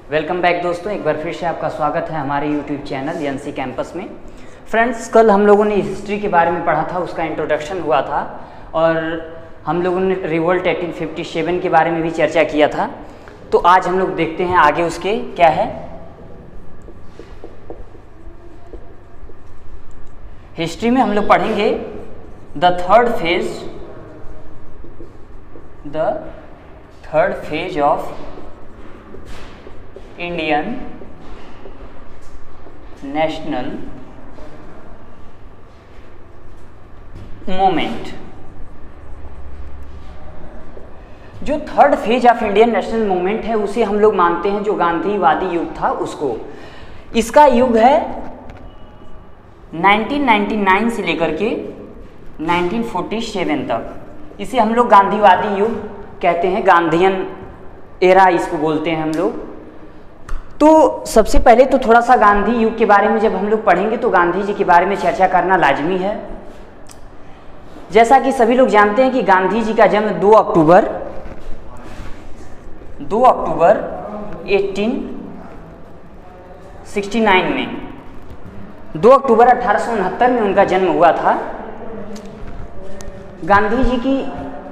Welcome back दोस्तों, एक बार फिर से आपका स्वागत है हमारे यूट्यूब चैनल एनसी कैंपस में। फ्रेंड्स, कल हम लोगों ने हिस्ट्री के बारे में पढ़ा था, उसका इंट्रोडक्शन हुआ था और हम लोगों ने रिवोल्ट 1857 के बारे में भी चर्चा किया था। तो आज हम लोग देखते हैं आगे उसके क्या है। हिस्ट्री में हम लोग पढ़ेंगे the third phase of Indian national movement. जो third phase of Indian national movement है उसे हम लोग मानते हैं जो गांधीवादी युग था उसको। इसका युग है 1999 से लेकर के 1947 तक। इसे हम लोग गांधीवादी युग कहते हैं, गांधीयन एरा इसको बोलते हैं हम लोग। तो सबसे पहले तो थोड़ा सा गांधी युग के बारे में जब हम लोग पढ़ेंगे तो गांधी जी के बारे में चर्चा करना लाजमी है। जैसा कि सभी लोग जानते हैं कि गांधी जी का जन्म 2 अक्टूबर 1869 में 2 अक्टूबर 1869 में उनका जन्म हुआ था। गांधी जी की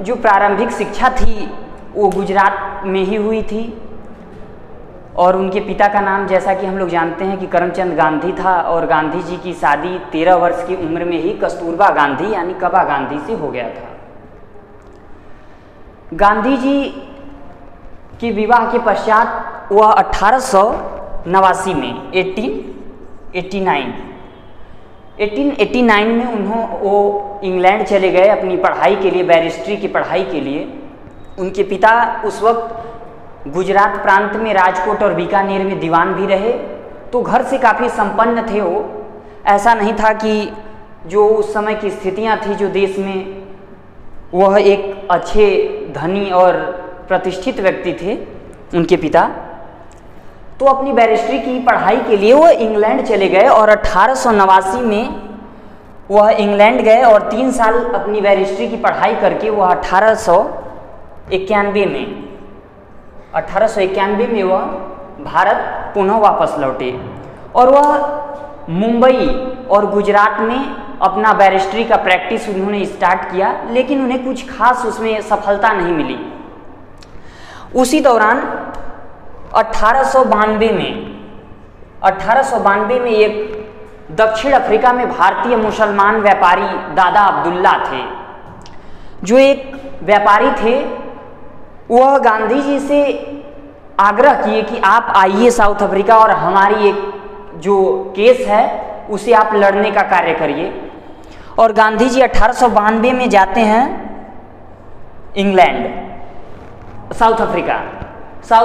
जो प्रारंभिक शिक्षा थी वो गुजरात में ही हुई थी और उनके पिता का नाम जैसा कि हम लोग जानते हैं कि करमचंद गांधी था और गांधी जी की शादी 13 वर्ष की उम्र में ही कस्तूरबा गांधी यानी कबा गांधी से हो गया था। गांधी जी के विवाह के पश्चात वह 1889 में 1889 में वो इंग्लैंड चले गए अपनी पढ़ाई के लिए, बैरिस्ट्री की पढ़ाई के लिए। उनके पिता उस वक्त गुजरात प्रांत में राजकोट और बीकानेर में दीवान भी रहे, तो घर से काफ़ी संपन्न थे वो। ऐसा नहीं था कि जो उस समय की स्थितियां थी जो देश में, वह एक अच्छे धनी और प्रतिष्ठित व्यक्ति थे उनके पिता। तो अपनी बैरिस्ट्री की पढ़ाई के लिए वह इंग्लैंड चले गए और 1889 में वह इंग्लैंड गए और 3 साल अपनी बैरिस्ट्री की पढ़ाई करके वह 1891 में वह भारत पुनः वापस लौटे और वह मुंबई और गुजरात में अपना बैरिस्ट्री का प्रैक्टिस उन्होंने स्टार्ट किया, लेकिन उन्हें कुछ खास उसमें सफलता नहीं मिली। उसी दौरान 1892 में एक दक्षिण अफ्रीका में भारतीय मुसलमान व्यापारी दादा अब्दुल्ला थे, जो एक व्यापारी थे। वह गांधी जी से आग्रह किए कि आप आइए साउथ अफ्रीका और हमारी एक जो केस है उसे आप लड़ने का कार्य करिए। और गांधी जी 1892 में जाते हैं इंग्लैंड, साउथ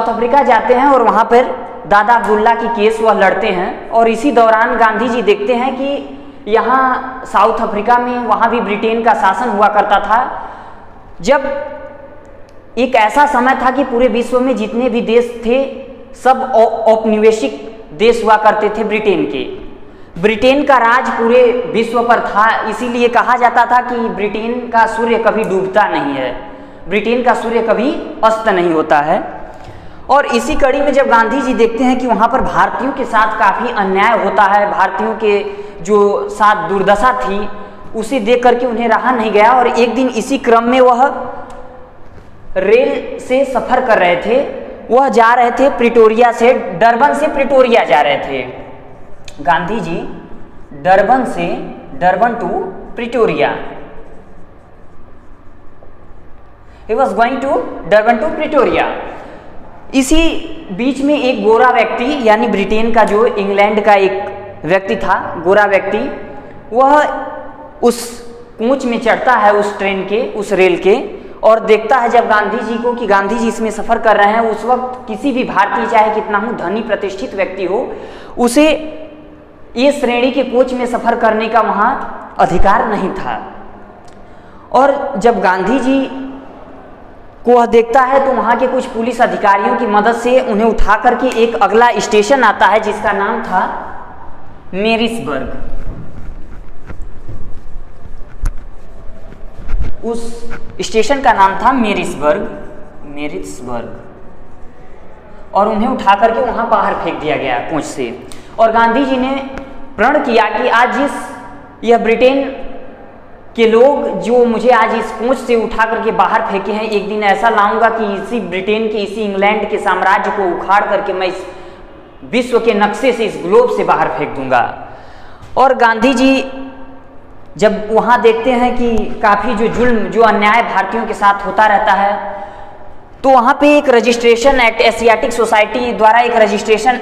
अफ्रीका जाते हैं और वहाँ पर दादा अब्दुल्ला की केस वह लड़ते हैं। और इसी दौरान गांधी जी देखते हैं कि यहाँ साउथ अफ्रीका में वहाँ भी ब्रिटेन का शासन हुआ करता था। जब एक ऐसा समय था कि पूरे विश्व में जितने भी देश थे सब औपनिवेशिक देश हुआ करते थे ब्रिटेन का राज पूरे विश्व पर था। इसीलिए कहा जाता था कि ब्रिटेन का सूर्य कभी डूबता नहीं है, ब्रिटेन का सूर्य कभी अस्त नहीं होता है। और इसी कड़ी में जब गांधी जी देखते हैं कि वहाँ पर भारतीयों के साथ काफ़ी अन्याय होता है, भारतीयों के जो साथ दुर्दशा थी उसे देख करके उन्हें रहा नहीं गया। और एक दिन इसी क्रम में वह रेल से सफ़र कर रहे थे, वह जा रहे थे प्रिटोरिया से, डरबन से प्रिटोरिया जा रहे थे। Gandhi ji Durban to Pretoria, he was going to Durban to Pretoria. इसी बीच में एक गोरा व्यक्ति यानी ब्रिटेन का जो इंग्लैंड का एक व्यक्ति था, गोरा व्यक्ति, वह उस कोच में चढ़ता है, उस ट्रेन के, उस रेल के, और देखता है जब गांधी जी को कि गांधी जी इसमें सफ़र कर रहे हैं। उस वक्त किसी भी भारतीय चाहे कितना ही धनी प्रतिष्ठित व्यक्ति हो, उसे ये श्रेणी के कोच में सफ़र करने का वहाँ अधिकार नहीं था। और जब गांधी जी को वह देखता है तो वहाँ के कुछ पुलिस अधिकारियों की मदद से उन्हें उठा करके एक अगला स्टेशन आता है जिसका नाम था मेरिसबर्ग। उस स्टेशन का नाम था मेरिसबर्ग। और उन्हें उठा करके वहाँ बाहर फेंक दिया गया पूंछ से। और गांधी जी ने प्रण किया कि आज यह ब्रिटेन के लोग जो मुझे आज इस पूंछ से उठा करके बाहर फेंके हैं, एक दिन ऐसा लाऊंगा कि इसी ब्रिटेन के, इसी इंग्लैंड के साम्राज्य को उखाड़ करके मैं इस विश्व के नक्शे से, इस ग्लोब से बाहर फेंक दूंगा। और गांधी जी जब वहाँ देखते हैं कि काफ़ी जो जुल्म, जो अन्याय भारतीयों के साथ होता रहता है, तो वहाँ पे एक रजिस्ट्रेशन एक्ट, एशियाटिक सोसाइटी द्वारा एक रजिस्ट्रेशन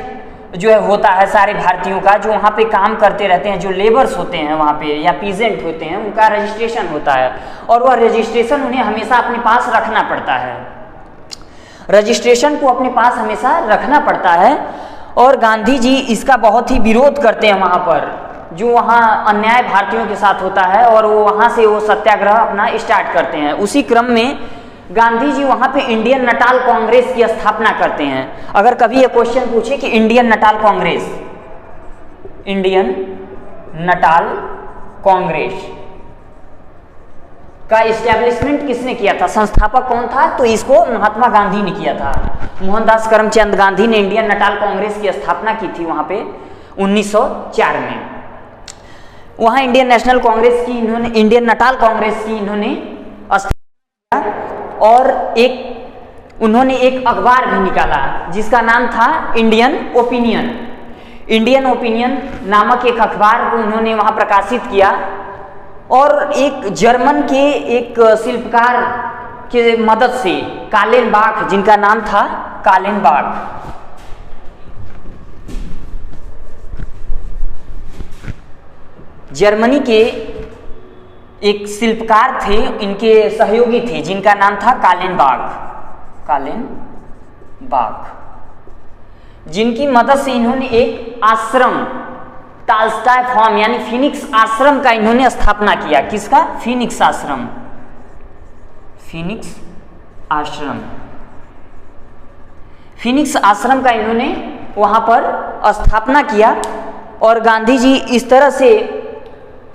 जो है होता है सारे भारतीयों का, जो वहाँ पे काम करते रहते हैं, जो लेबर्स होते हैं वहाँ पे या पीजेंट होते हैं, उनका रजिस्ट्रेशन होता है। और वह रजिस्ट्रेशन उन्हें हमेशा अपने पास रखना पड़ता है, रजिस्ट्रेशन को अपने पास हमेशा रखना पड़ता है। और गांधी जी इसका बहुत ही विरोध करते हैं वहाँ पर, जो वहाँ अन्याय भारतीयों के साथ होता है, और वो वहाँ से वो सत्याग्रह अपना स्टार्ट करते हैं। उसी क्रम में गांधी जी वहाँ पे इंडियन नटाल कांग्रेस की स्थापना करते हैं। अगर कभी ये क्वेश्चन पूछे कि Indian Natal Congress, Indian Natal Congress का इस्टेब्लिशमेंट किसने किया था, संस्थापक कौन था, तो इसको महात्मा गांधी ने किया था। मोहनदास करमचंद गांधी ने इंडियन नटाल कांग्रेस की स्थापना की थी वहाँ पे 1904 में। वहाँ इंडियन नेशनल कांग्रेस की इन्होंने, इंडियन नटाल कांग्रेस की इन्होंने स्थापना किया। और उन्होंने एक अखबार भी निकाला जिसका नाम था इंडियन ओपिनियन। इंडियन ओपिनियन नामक एक अखबार को उन्होंने वहाँ प्रकाशित किया। और एक जर्मन के एक शिल्पकार के मदद से, कालेनबाख, जिनका नाम था कालेनबाख, जर्मनी के एक शिल्पकार थे, इनके सहयोगी थे, जिनका नाम था कालेनबाख, जिनकी मदद से इन्होंने एक आश्रम, टालस्टॉय फार्म यानी फिनिक्स आश्रम का इन्होंने स्थापना किया। किसका? फिनिक्स आश्रम, फिनिक्स आश्रम, फिनिक्स आश्रम का इन्होंने वहां पर स्थापना किया। और गांधी जी इस तरह से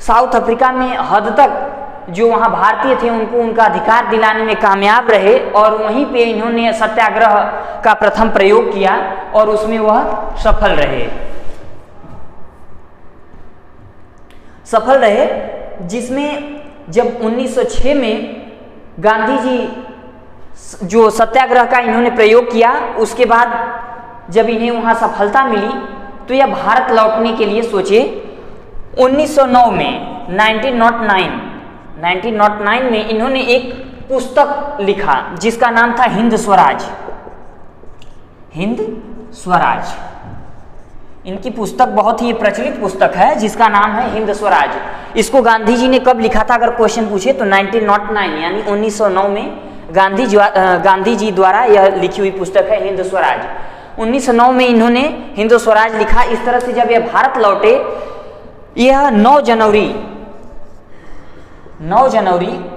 साउथ अफ्रीका में हद तक जो वहाँ भारतीय थे उनको उनका अधिकार दिलाने में कामयाब रहे। और वहीं पे इन्होंने सत्याग्रह का प्रथम प्रयोग किया और उसमें वह सफल रहे, जिसमें जब 1906 में गांधी जी जो सत्याग्रह का इन्होंने प्रयोग किया, उसके बाद जब इन्हें वहाँ सफलता मिली तो यह भारत लौटने के लिए सोचे। 1909 में 1909 में इन्होंने एक पुस्तक लिखा जिसका नाम था हिंद स्वराज। हिंद स्वराज इनकी पुस्तक बहुत ही प्रचलित पुस्तक है जिसका नाम है हिंद स्वराज। इसको गांधी जी ने कब लिखा था, अगर क्वेश्चन पूछे तो 1909 यानी 1909 में गांधी जी द्वारा यह लिखी हुई पुस्तक है हिंद स्वराज। 1909 में इन्होंने हिंद स्वराज लिखा। इस तरह से जब यह भारत लौटे, यह 9 जनवरी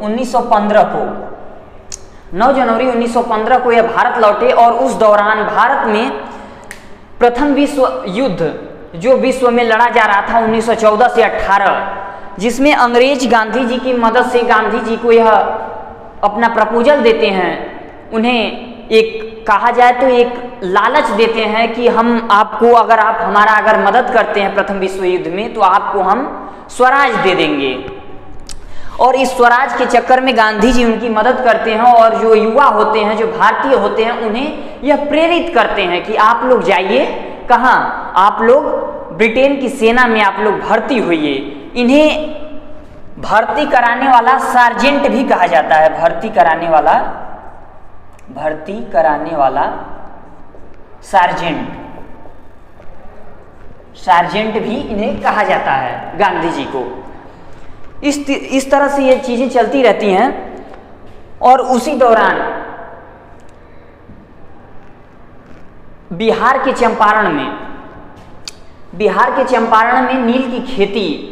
1915 को यह भारत लौटे। और उस दौरान भारत में प्रथम विश्व युद्ध जो विश्व में लड़ा जा रहा था 1914 से 18, जिसमें अंग्रेज गांधी जी की मदद से गांधी जी को यह अपना प्रपोजल देते हैं, उन्हें एक कहा जाए तो एक लालच देते हैं कि हम आपको, अगर आप हमारा मदद करते हैं प्रथम विश्व युद्ध में तो आपको हम स्वराज दे देंगे। और इस स्वराज के चक्कर में गांधी जी उनकी मदद करते हैं और जो युवा होते हैं, जो भारतीय होते हैं, उन्हें यह प्रेरित करते हैं कि आप लोग जाइए, कहाँ, आप लोग ब्रिटेन की सेना में आप लोग भर्ती होइए। इन्हें भर्ती कराने वाला सार्जेंट भी कहा जाता है। भर्ती कराने वाला सार्जेंट भी इन्हें कहा जाता है गांधी जी को। इस तरह से ये चीजें चलती रहती हैं। और उसी दौरान बिहार के चंपारण में नील की खेती,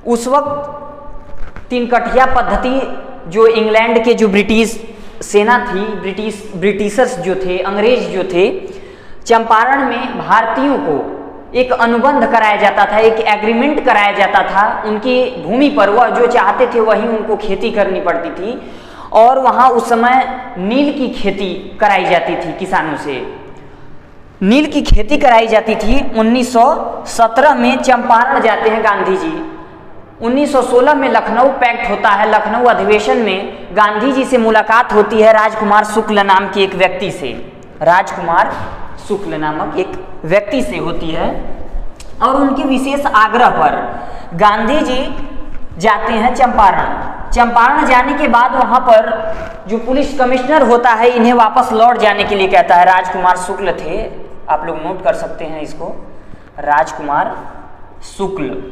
उस वक्त 3 कठिया पद्धति, जो इंग्लैंड के जो ब्रिटिश सेना थी, ब्रिटिशर्स जो थे, अंग्रेज जो थे, चंपारण में भारतीयों को एक अनुबंध कराया जाता था, एक एग्रीमेंट कराया जाता था। उनकी भूमि पर वह जो चाहते थे वही उनको खेती करनी पड़ती थी। और वहाँ उस समय नील की खेती कराई जाती थी किसानों से। नील की खेती कराई जाती थी। 1917 में चंपारण जाते हैं गांधी जी। 1916 में लखनऊ पैक्ट होता है। लखनऊ अधिवेशन में गांधी जी से मुलाकात होती है राजकुमार शुक्ल नाम के एक व्यक्ति से। राजकुमार शुक्ल नामक एक व्यक्ति से होती है और उनके विशेष आग्रह पर गांधी जी जाते हैं चंपारण। चंपारण जाने के बाद वहाँ पर जो पुलिस कमिश्नर होता है इन्हें वापस लौट जाने के लिए कहता है। राजकुमार शुक्ल थे, आप लोग नोट कर सकते हैं इसको, राजकुमार शुक्ल।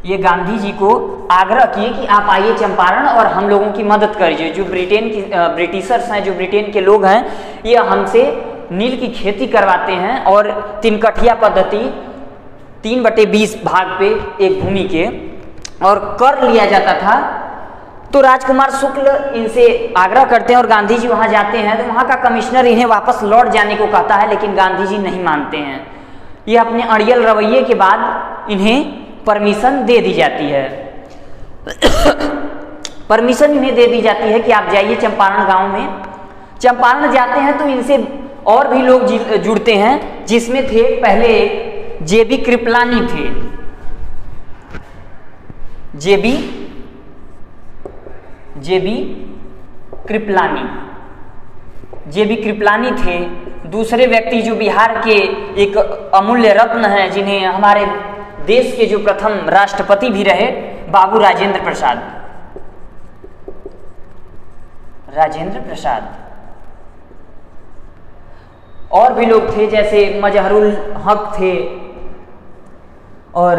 ये गांधी जी को आग्रह किए कि आप आइए चंपारण और हम लोगों की मदद करिए। जो ब्रिटिशर्स हैं, जो ब्रिटेन के लोग हैं, ये हमसे नील की खेती करवाते हैं और तिनकठिया पद्धति 3/20 भाग पे एक भूमि के और कर लिया जाता था। तो राजकुमार शुक्ल इनसे आग्रह करते हैं और गांधी जी वहाँ जाते हैं। तो वहाँ का कमिश्नर इन्हें वापस लौट जाने को कहता है, लेकिन गांधी जी नहीं मानते हैं। ये अपने अड़ियल रवैये के बाद इन्हें परमिशन दे दी जाती है। परमिशन इन्हें दे दी जाती है कि आप जाइए चंपारण गांव में। चंपारण जाते हैं तो इनसे और भी लोग जुड़ते हैं, जिसमें थे पहले जेबी कृपलानी थे। जेबी कृपलानी थे। दूसरे व्यक्ति जो बिहार के एक अमूल्य रत्न हैं, जिन्हें हमारे देश के जो प्रथम राष्ट्रपति भी रहे, बाबू राजेंद्र प्रसाद। और भी लोग थे, जैसे मजहरुल हक थे और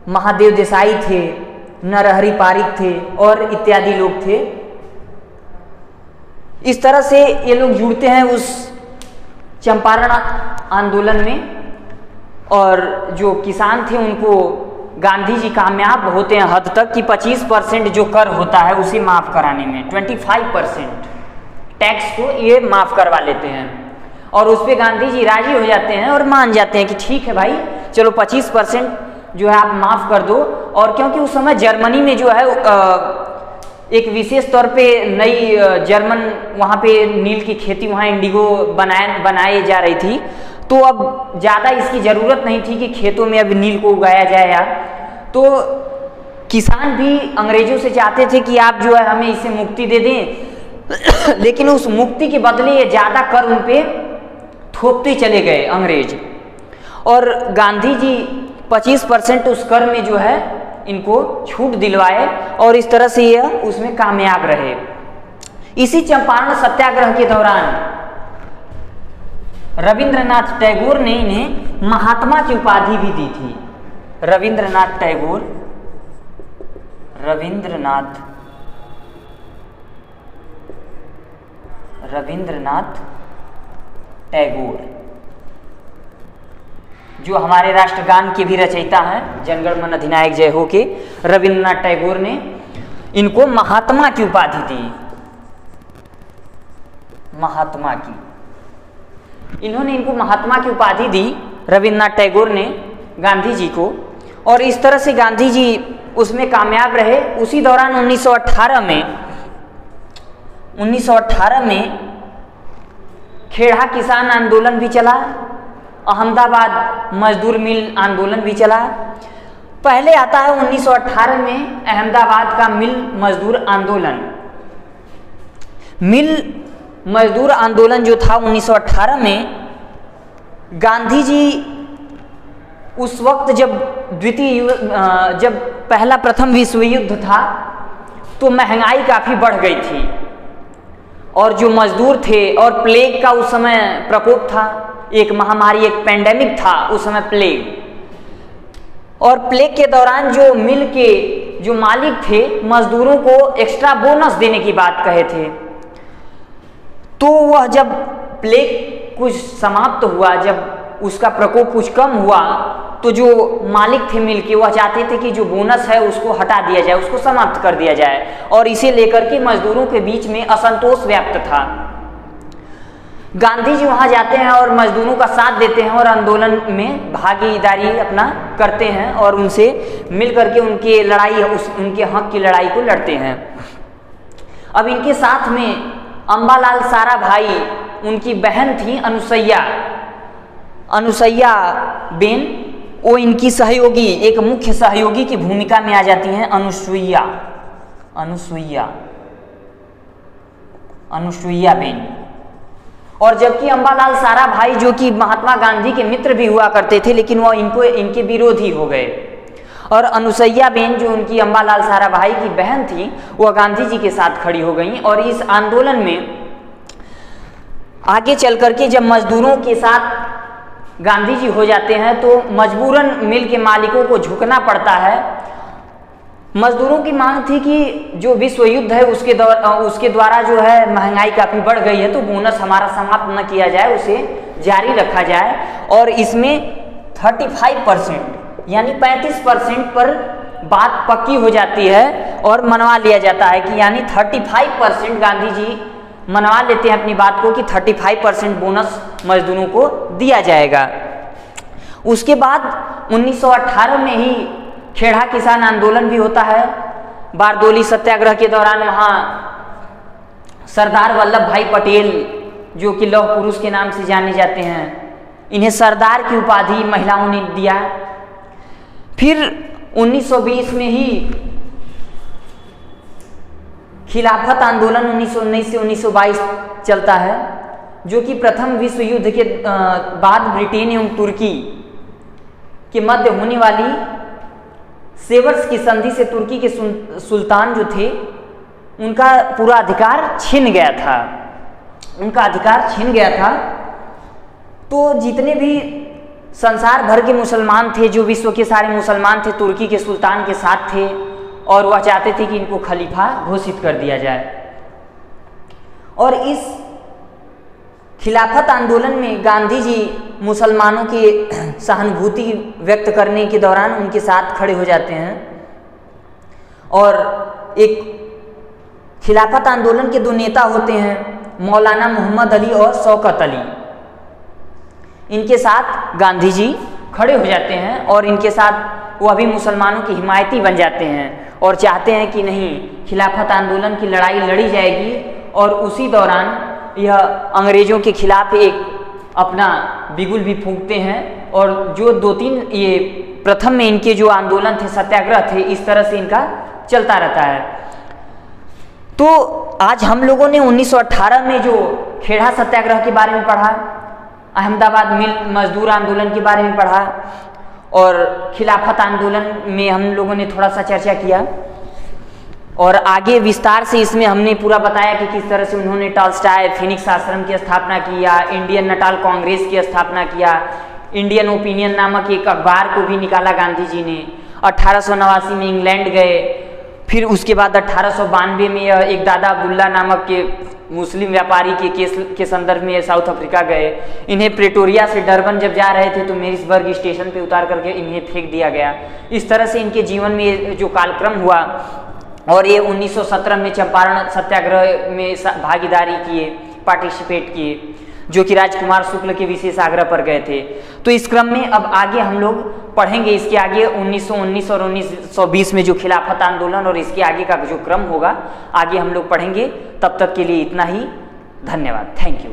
महादेव देसाई थे, नरहरि पारिक थे और इत्यादि लोग थे। इस तरह से ये लोग जुड़ते हैं उस चंपारण आंदोलन में और जो किसान थे उनको गांधी जी कामयाब होते हैं हद तक कि 25% जो कर होता है उसे माफ़ कराने में, 25% टैक्स को ये माफ़ करवा लेते हैं और उस पर गांधी जी राजी हो जाते हैं और मान जाते हैं कि ठीक है भाई, चलो 25% जो है आप माफ़ कर दो। और क्योंकि उस समय जर्मनी में जो है एक विशेष तौर पे नई जर्मन वहाँ पे नील की खेती, वहाँ इंडिगो बनाए जा रही थी, तो अब ज़्यादा इसकी ज़रूरत नहीं थी कि खेतों में अब नील को उगाया जाए यार। तो किसान भी अंग्रेजों से चाहते थे कि आप जो है हमें इससे मुक्ति दे दें, लेकिन उस मुक्ति के बदले ये ज़्यादा कर उन पे थोपते चले गए अंग्रेज, और गांधी जी 25% उस कर में जो है इनको छूट दिलवाए और इस तरह से यह उसमें कामयाब रहे। इसी चंपारण सत्याग्रह के दौरान रविंद्रनाथ टैगोर ने इन्हें महात्मा की उपाधि भी दी थी। रविंद्रनाथ टैगोर जो हमारे राष्ट्रगान के भी रचयिता हैं, जनगण मन अधिनायक जय हो के रविंद्रनाथ टैगोर ने इनको महात्मा की उपाधि दी। महात्मा की, इन्होंने इनको महात्मा की उपाधि दी रविंद्रनाथ टैगोर ने गांधी जी को, और इस तरह से गांधी जी उसमें कामयाब रहे। उसी दौरान 1918 में खेड़ा किसान आंदोलन भी चला, अहमदाबाद मजदूर मिल आंदोलन भी चला। पहले आता है 1918 में अहमदाबाद का मिल मजदूर आंदोलन। मिल मजदूर आंदोलन जो था 1918 में, गांधी जी उस वक्त जब प्रथम विश्व युद्ध था तो महंगाई काफ़ी बढ़ गई थी और जो मजदूर थे, और प्लेग का उस समय प्रकोप था, एक महामारी, एक पेंडेमिक था उस समय प्लेग, और प्लेग के दौरान जो मिल के जो मालिक थे मजदूरों को एक्स्ट्रा बोनस देने की बात कहे थे। तो वह जब प्लेग कुछ समाप्त हुआ, जब उसका प्रकोप कुछ कम हुआ, तो जो मालिक थे मिल के वह चाहते थे कि जो बोनस है उसको हटा दिया जाए, उसको समाप्त कर दिया जाए, और इसे लेकर के मजदूरों के बीच में असंतोष व्याप्त था। गांधी जी वहां जाते हैं और मजदूरों का साथ देते हैं और आंदोलन में भागीदारी अपना करते हैं और उनसे मिल करके उनके हक की लड़ाई को लड़ते हैं। अब इनके साथ में अंबालाल साराभाई, उनकी बहन थी अनुसैया, अनुसैया बेन, वो इनकी सहयोगी, एक मुख्य सहयोगी की भूमिका में आ जाती हैं। अनुसुईया बेन। और जबकि अंबालाल साराभाई जो कि महात्मा गांधी के मित्र भी हुआ करते थे, लेकिन वो इनके विरोधी हो गए। और अनुसैया बेन जो उनकी अंबालाल साराभाई की बहन थी, वह गांधी जी के साथ खड़ी हो गई। और इस आंदोलन में आगे चल करके जब मजदूरों के साथ गांधी जी हो जाते हैं तो मजबूरन मिल के मालिकों को झुकना पड़ता है। मजदूरों की मांग थी कि जो विश्व युद्ध है उसके द्वारा जो है महंगाई काफ़ी बढ़ गई है, तो बोनस हमारा समाप्त न किया जाए, उसे जारी रखा जाए। और इसमें 35% यानी 35% पर बात पक्की हो जाती है और मनवा लिया जाता है कि यानी 35% गांधी जी मनवा लेते हैं अपनी बात को कि 35% बोनस मजदूरों को दिया जाएगा। उसके बाद 1918 में ही खेड़ा किसान आंदोलन भी होता है। बारदोली सत्याग्रह के दौरान वहाँ सरदार वल्लभ भाई पटेल जो कि लौह पुरुष के नाम से जाने जाते हैं, इन्हें सरदार की उपाधि महिलाओं ने दिया। फिर 1920 में ही खिलाफत आंदोलन 1919 से 1922 चलता है, जो कि प्रथम विश्व युद्ध के बाद ब्रिटेन एवं तुर्की के मध्य होने वाली सेवर्स की संधि से तुर्की के सुल्तान जो थे उनका पूरा अधिकार छिन गया था। तो जितने भी संसार भर के मुसलमान थे, जो विश्व के सारे मुसलमान थे, तुर्की के सुल्तान के साथ थे और वह चाहते थे कि इनको खलीफा घोषित कर दिया जाए। और इस खिलाफत आंदोलन में गांधी जी मुसलमानों की सहानुभूति व्यक्त करने के दौरान उनके साथ खड़े हो जाते हैं। और एक खिलाफत आंदोलन के दो नेता होते हैं, मौलाना मोहम्मद अली और शौकत अली। इनके साथ गांधी जी खड़े हो जाते हैं और इनके साथ वह भी मुसलमानों की हिमायती बन जाते हैं और चाहते हैं कि नहीं, खिलाफत आंदोलन की लड़ाई लड़ी जाएगी। और उसी दौरान यह अंग्रेजों के खिलाफ एक अपना बिगुल भी फूंकते हैं। और जो 2-3 ये प्रथम में इनके जो आंदोलन थे, सत्याग्रह थे, इस तरह से इनका चलता रहता है। तो आज हम लोगों ने 1918 में जो खेड़ा सत्याग्रह के बारे में पढ़ा, अहमदाबाद मिल मजदूर आंदोलन के बारे में पढ़ा और खिलाफत आंदोलन में हम लोगों ने थोड़ा सा चर्चा किया। और आगे विस्तार से इसमें हमने पूरा बताया कि किस तरह से उन्होंने टॉल्स्टॉय फिनिक्स आश्रम की स्थापना किया, इंडियन नटाल कांग्रेस की स्थापना किया, इंडियन ओपिनियन नामक एक अखबार को भी निकाला गांधी जी ने। 1889 में इंग्लैंड गए। फिर उसके बाद 1892 में यह एक दादा अब्दुल्ला नामक के मुस्लिम व्यापारी के केस के संदर्भ में साउथ अफ्रीका गए। इन्हें प्रेटोरिया से डरबन जब जा रहे थे तो मेरिसबर्ग स्टेशन पे उतार करके इन्हें फेंक दिया गया। इस तरह से इनके जीवन में जो कालक्रम हुआ। और ये 1917 में चंपारण सत्याग्रह में भागीदारी किए, पार्टिसिपेट किए, जो कि राजकुमार शुक्ल के विशेष आग्रह पर गए थे। तो इस क्रम में अब आगे हम लोग पढ़ेंगे, इसके आगे 1919 और 1920 में जो खिलाफत आंदोलन और इसके आगे का जो क्रम होगा आगे हम लोग पढ़ेंगे। तब तक के लिए इतना ही। धन्यवाद। Thank you.